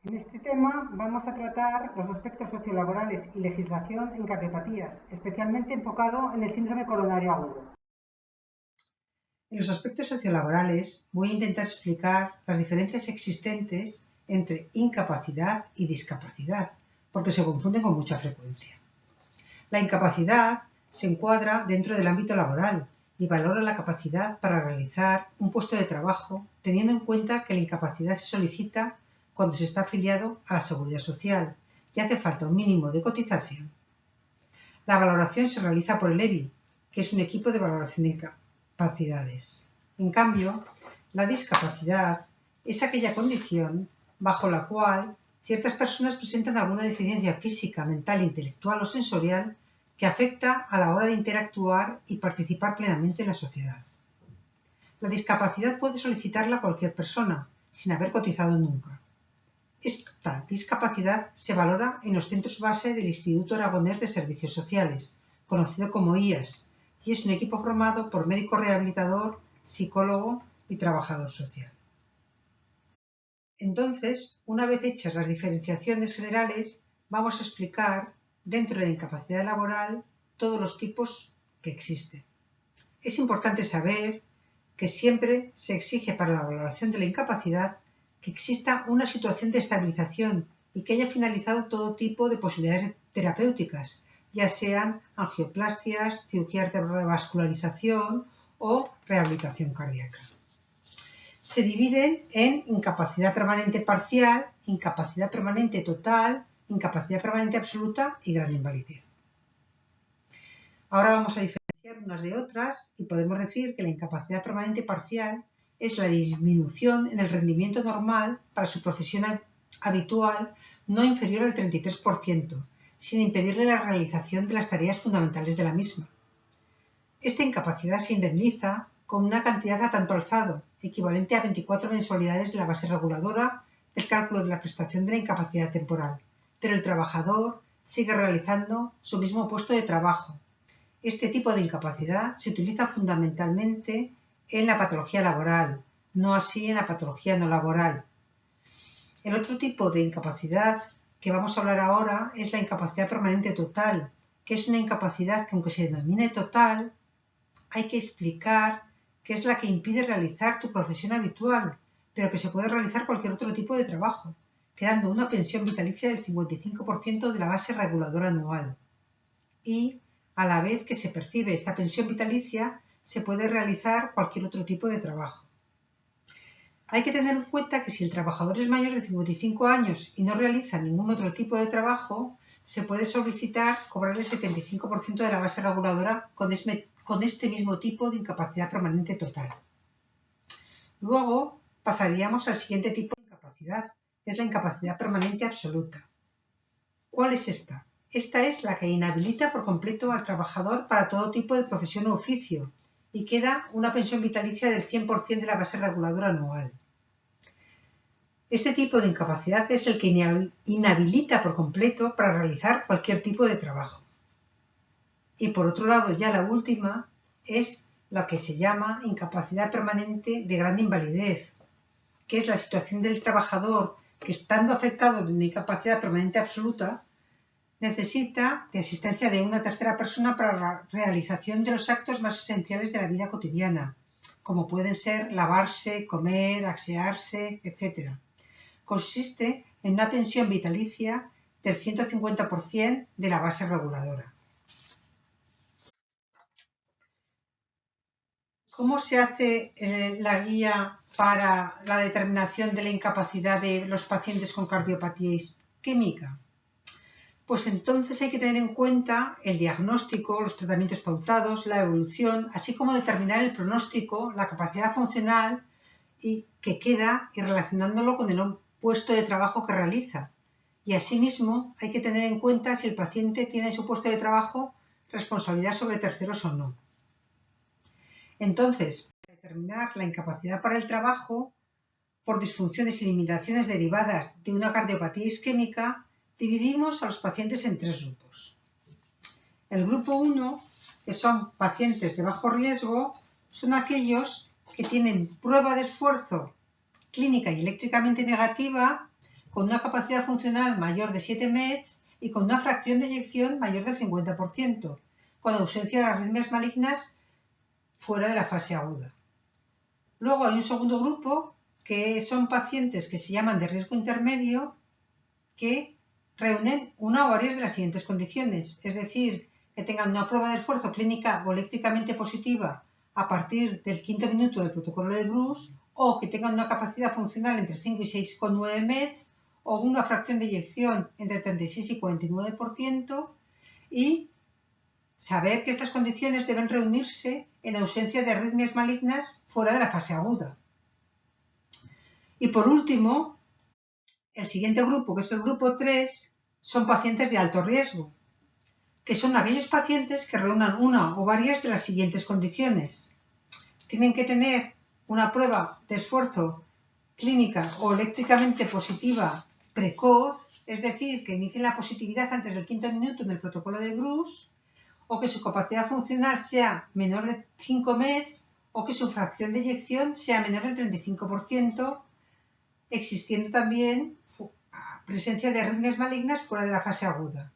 En este tema vamos a tratar los aspectos sociolaborales y legislación en cardiopatías, especialmente enfocado en el síndrome coronario agudo. En los aspectos sociolaborales voy a intentar explicar las diferencias existentes entre incapacidad y discapacidad, porque se confunden con mucha frecuencia. La incapacidad se encuadra dentro del ámbito laboral y valora la capacidad para realizar un puesto de trabajo, teniendo en cuenta que la incapacidad se solicita cuando se está afiliado a la Seguridad Social y hace falta un mínimo de cotización. La valoración se realiza por el EBI, que es un equipo de valoración de incapacidades. En cambio, la discapacidad es aquella condición bajo la cual ciertas personas presentan alguna deficiencia física, mental, intelectual o sensorial que afecta a la hora de interactuar y participar plenamente en la sociedad. La discapacidad puede solicitarla cualquier persona, sin haber cotizado nunca. Esta discapacidad se valora en los centros base del Instituto Aragonés de Servicios Sociales, conocido como IAS, y es un equipo formado por médico rehabilitador, psicólogo y trabajador social. Entonces, una vez hechas las diferenciaciones generales, vamos a explicar, dentro de la incapacidad laboral, todos los tipos que existen. Es importante saber que siempre se exige para la valoración de la incapacidad que exista una situación de estabilización y que haya finalizado todo tipo de posibilidades terapéuticas, ya sean angioplastias, cirugías de revascularización o rehabilitación cardíaca. Se dividen en incapacidad permanente parcial, incapacidad permanente total, incapacidad permanente absoluta y gran invalidez. Ahora vamos a diferenciar unas de otras y podemos decir que la incapacidad permanente parcial es la disminución en el rendimiento normal para su profesión habitual no inferior al 33%, sin impedirle la realización de las tareas fundamentales de la misma. Esta incapacidad se indemniza con una cantidad a tanto alzado, equivalente a 24 mensualidades de la base reguladora del cálculo de la prestación de la incapacidad temporal, pero el trabajador sigue realizando su mismo puesto de trabajo. Este tipo de incapacidad se utiliza fundamentalmente en la patología laboral, no así en la patología no laboral. El otro tipo de incapacidad que vamos a hablar ahora es la incapacidad permanente total, que es una incapacidad que, aunque se denomine total, hay que explicar que es la que impide realizar tu profesión habitual, pero que se puede realizar cualquier otro tipo de trabajo, quedando una pensión vitalicia del 55% de la base reguladora anual. Y, a la vez que se percibe esta pensión vitalicia, se puede realizar cualquier otro tipo de trabajo. Hay que tener en cuenta que si el trabajador es mayor de 55 años y no realiza ningún otro tipo de trabajo, se puede solicitar cobrar el 75% de la base reguladora con este mismo tipo de incapacidad permanente total. Luego pasaríamos al siguiente tipo de incapacidad, que es la incapacidad permanente absoluta. ¿Cuál es esta? Esta es la que inhabilita por completo al trabajador para todo tipo de profesión u oficio y queda una pensión vitalicia del 100% de la base reguladora anual. Este tipo de incapacidad es el que inhabilita por completo para realizar cualquier tipo de trabajo. Y por otro lado, ya la última es la que se llama incapacidad permanente de gran invalidez, que es la situación del trabajador que, estando afectado de una incapacidad permanente absoluta, necesita de asistencia de una tercera persona para la realización de los actos más esenciales de la vida cotidiana, como pueden ser lavarse, comer, asearse, etc. Consiste en una pensión vitalicia del 150% de la base reguladora. ¿Cómo se hace la guía para la determinación de la incapacidad de los pacientes con cardiopatía isquémica? Pues entonces hay que tener en cuenta el diagnóstico, los tratamientos pautados, la evolución, así como determinar el pronóstico, la capacidad funcional que queda y relacionándolo con el puesto de trabajo que realiza. Y asimismo hay que tener en cuenta si el paciente tiene en su puesto de trabajo responsabilidad sobre terceros o no. Entonces, para determinar la incapacidad para el trabajo por disfunciones y limitaciones derivadas de una cardiopatía isquémica, dividimos a los pacientes en tres grupos. El grupo 1, que son pacientes de bajo riesgo, son aquellos que tienen prueba de esfuerzo clínica y eléctricamente negativa con una capacidad funcional mayor de 7 meds y con una fracción de eyección mayor del 50%, con ausencia de arritmias malignas fuera de la fase aguda. Luego hay un segundo grupo que son pacientes que se llaman de riesgo intermedio, que reúnen una o varias de las siguientes condiciones, es decir, que tengan una prueba de esfuerzo clínica o eléctricamente positiva a partir del 5º minuto del protocolo de Bruce, o que tengan una capacidad funcional entre 5 y 6,9 meds, o una fracción de eyección entre 36 y 49%, y saber que estas condiciones deben reunirse en ausencia de arritmias malignas fuera de la fase aguda. Y por último, el siguiente grupo, que es el grupo 3, son pacientes de alto riesgo, que son aquellos pacientes que reúnan una o varias de las siguientes condiciones. Tienen que tener una prueba de esfuerzo clínica o eléctricamente positiva precoz, es decir, que inicien la positividad antes del 5º minuto en el protocolo de Bruce, o que su capacidad funcional sea menor de 5 meds, o que su fracción de eyección sea menor del 35%, existiendo también presencia de arritmias malignas fuera de la fase aguda.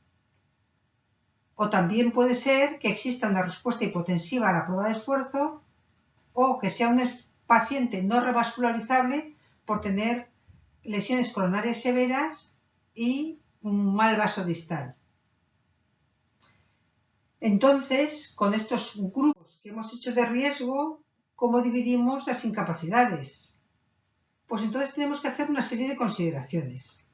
O también puede ser que exista una respuesta hipotensiva a la prueba de esfuerzo, o que sea un paciente no revascularizable por tener lesiones coronarias severas y un mal vaso distal. Entonces, con estos grupos que hemos hecho de riesgo, ¿cómo dividimos las incapacidades? Pues entonces tenemos que hacer una serie de consideraciones.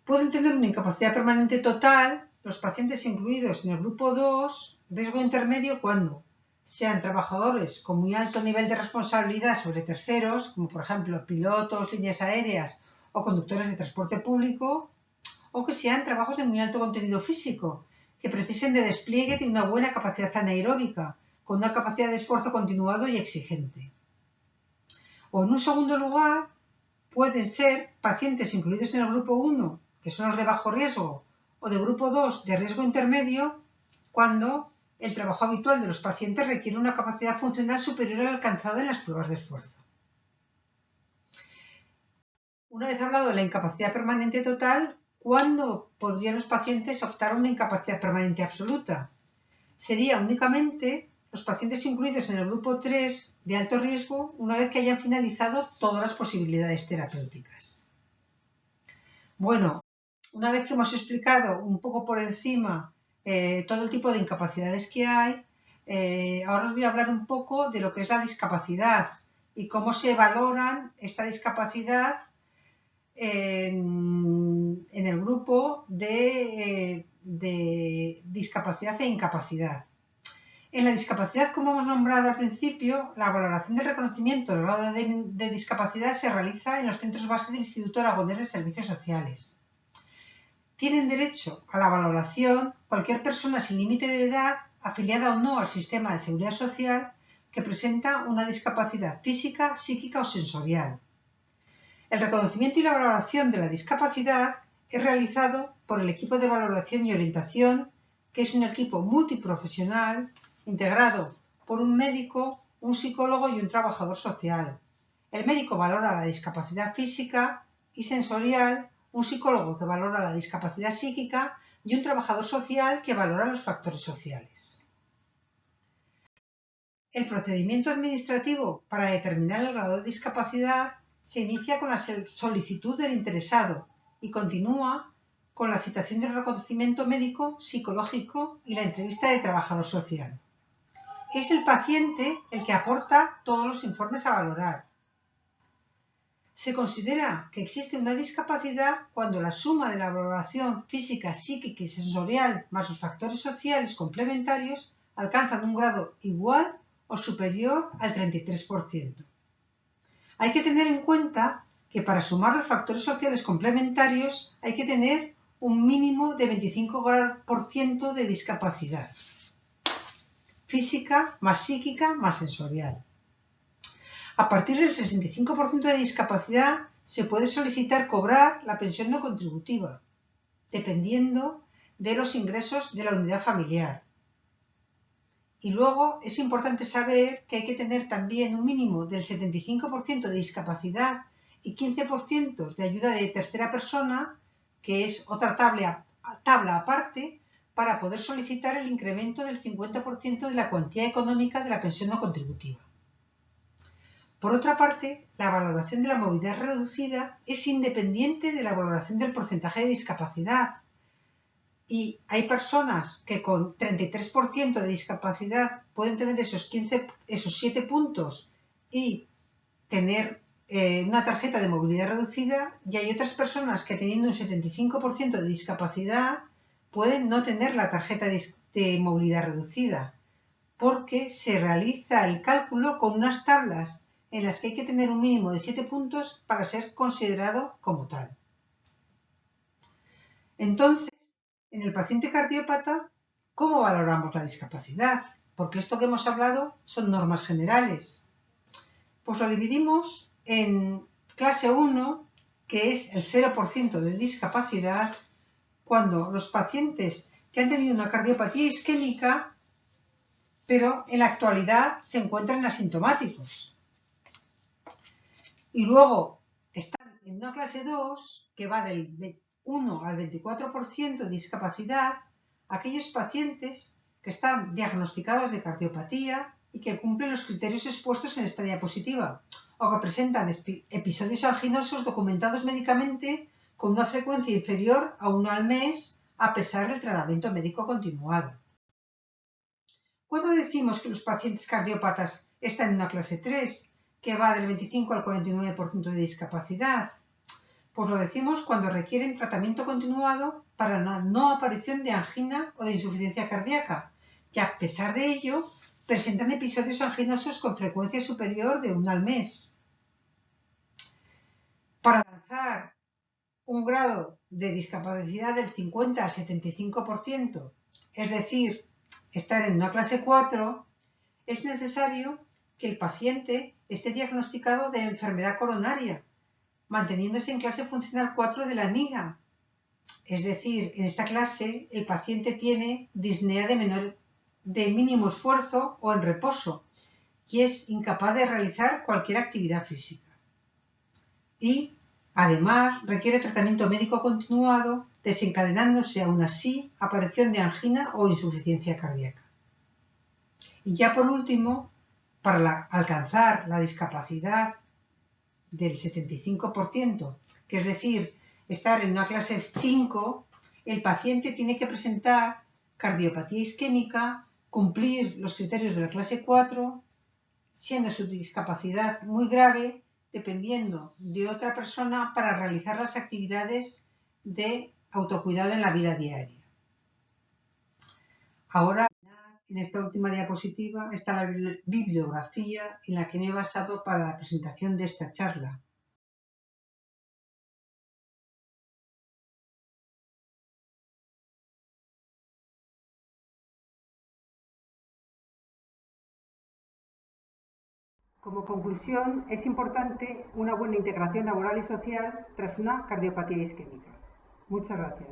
Pueden tener una incapacidad permanente total los pacientes incluidos en el grupo 2, riesgo intermedio, cuando sean trabajadores con muy alto nivel de responsabilidad sobre terceros, como por ejemplo pilotos, líneas aéreas o conductores de transporte público, o que sean trabajos de muy alto contenido físico, que precisen de despliegue de una buena capacidad anaeróbica, con una capacidad de esfuerzo continuado y exigente. O en un segundo lugar, pueden ser pacientes incluidos en el grupo 1, que son los de bajo riesgo, o de grupo 2 de riesgo intermedio, cuando el trabajo habitual de los pacientes requiere una capacidad funcional superior a la alcanzada en las pruebas de esfuerzo. Una vez hablado de la incapacidad permanente total, ¿cuándo podrían los pacientes optar a una incapacidad permanente absoluta? Sería únicamente los pacientes incluidos en el grupo 3 de alto riesgo una vez que hayan finalizado todas las posibilidades terapéuticas. Bueno, una vez que hemos explicado un poco por encima todo el tipo de incapacidades que hay, ahora os voy a hablar un poco de lo que es la discapacidad y cómo se valoran esta discapacidad en el grupo de discapacidad e incapacidad. En la discapacidad, como hemos nombrado al principio, la valoración del reconocimiento del grado de discapacidad se realiza en los centros base del Instituto Aragonés de Servicios Sociales. Tienen derecho a la valoración cualquier persona sin límite de edad, afiliada o no al sistema de seguridad social, que presenta una discapacidad física, psíquica o sensorial. El reconocimiento y la valoración de la discapacidad es realizado por el equipo de valoración y orientación, que es un equipo multiprofesional integrado por un médico, un psicólogo y un trabajador social. El médico valora la discapacidad física y sensorial, un psicólogo que valora la discapacidad psíquica y un trabajador social que valora los factores sociales. El procedimiento administrativo para determinar el grado de discapacidad se inicia con la solicitud del interesado y continúa con la citación del reconocimiento médico, psicológico y la entrevista de trabajador social. Es el paciente el que aporta todos los informes a valorar. Se considera que existe una discapacidad cuando la suma de la valoración física, psíquica y sensorial más los factores sociales complementarios alcanzan un grado igual o superior al 33%. Hay que tener en cuenta que para sumar los factores sociales complementarios hay que tener un mínimo de 25% de discapacidad física más psíquica más sensorial. A partir del 65% de discapacidad se puede solicitar cobrar la pensión no contributiva, dependiendo de los ingresos de la unidad familiar. Y luego es importante saber que hay que tener también un mínimo del 75% de discapacidad y 15% de ayuda de tercera persona, que es otra tabla aparte, para poder solicitar el incremento del 50% de la cuantía económica de la pensión no contributiva. Por otra parte, la valoración de la movilidad reducida es independiente de la valoración del porcentaje de discapacidad. Y hay personas que con 33% de discapacidad pueden tener esos 7 puntos y tener una tarjeta de movilidad reducida, y hay otras personas que teniendo un 75% de discapacidad pueden no tener la tarjeta de movilidad reducida, porque se realiza el cálculo con unas tablas en las que hay que tener un mínimo de 7 puntos para ser considerado como tal. Entonces, en el paciente cardiópata, ¿cómo valoramos la discapacidad? Porque esto que hemos hablado son normas generales. Pues lo dividimos en clase 1, que es el 0% de discapacidad, cuando los pacientes que han tenido una cardiopatía isquémica, pero en la actualidad se encuentran asintomáticos. Y luego están en una clase 2, que va del 1 al 24% de discapacidad, aquellos pacientes que están diagnosticados de cardiopatía y que cumplen los criterios expuestos en esta diapositiva, o que presentan episodios anginosos documentados médicamente con una frecuencia inferior a 1 al mes, a pesar del tratamiento médico continuado. ¿Cuándo decimos que los pacientes cardiópatas están en una clase 3, que va del 25 al 49% de discapacidad? Pues lo decimos cuando requieren tratamiento continuado para la no aparición de angina o de insuficiencia cardíaca, y a pesar de ello presentan episodios anginosos con frecuencia superior de 1 al mes. Para alcanzar un grado de discapacidad del 50 al 75%, es decir, estar en una clase 4, es necesario que el paciente esté diagnosticado de enfermedad coronaria, manteniéndose en clase funcional 4 de la NIGA. Es decir, en esta clase el paciente tiene disnea de mínimo esfuerzo o en reposo y es incapaz de realizar cualquier actividad física. Y, además, requiere tratamiento médico continuado, desencadenándose aún así aparición de angina o insuficiencia cardíaca. Y ya por último, para alcanzar la discapacidad del 75%, que es decir, estar en una clase 5, el paciente tiene que presentar cardiopatía isquémica, cumplir los criterios de la clase 4, siendo su discapacidad muy grave, dependiendo de otra persona para realizar las actividades de autocuidado en la vida diaria. Ahora, en esta última diapositiva está la bibliografía en la que me he basado para la presentación de esta charla. Como conclusión, es importante una buena integración laboral y social tras una cardiopatía isquémica. Muchas gracias.